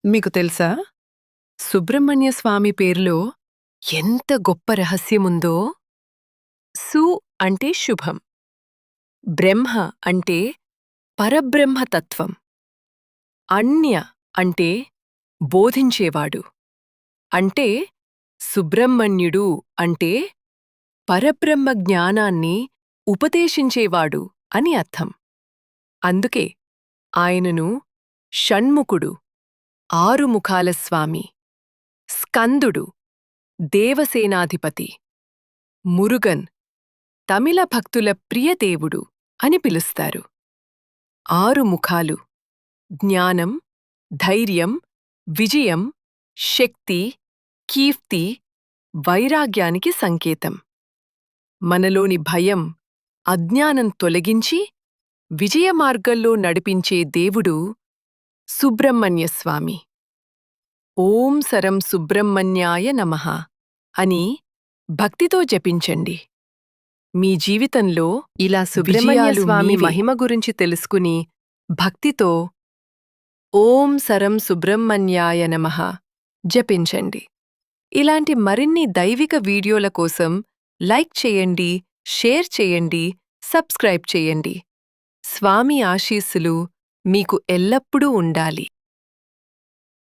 మీకు తెలుసా సుబ్రహ్మణ్య స్వామి పేరులో ఎంత గొప్ప రహస్యముందో? సు అంటే శుభం, బ్రహ్మ అంటే పరబ్రహ్మతత్వం, అన్య అంటే బోధించేవాడు. అంటే సుబ్రహ్మణ్యుడు అంటే పరబ్రహ్మ జ్ఞానాన్ని ఉపదేశించేవాడు అని అర్థం. అందుకే ఆయనను షణ్ముఖుడు, ఆరుముఖాల స్వామి, స్కందుడు, దేవసేనాధిపతి, మురుగన్, తమిళ భక్తుల ప్రియదేవుడు అని పిలుస్తారు. ఆరు ముఖాలు జ్ఞానం, ధైర్యం, విజయం, శక్తి, కీర్తి, వైరాగ్యానికి సంకేతం. మనలోని భయం, అజ్ఞానం తొలగించి విజయమార్గంలో నడిపించే దేవుడు సుబ్రహ్మణ్యస్వామి. ఓం సరం సుబ్రహ్మణ్యాయ నమః అని భక్తితో జపించండి. మీ జీవితంలో ఇలా సుబ్రహ్మణ్య స్వామి మహిమ గురించి తెలుసుకుని భక్తితో ఓం సరం సుబ్రహ్మణ్యాయ నమః జపించండి. ఇలాంటి మరిన్ని దైవిక వీడియోల కోసం లైక్ చేయండి, షేర్ చేయండి, సబ్స్క్రైబ్ చేయండి. స్వామి ఆశీస్సులు మీకు ఎల్లప్పుడూ ఉండాలి.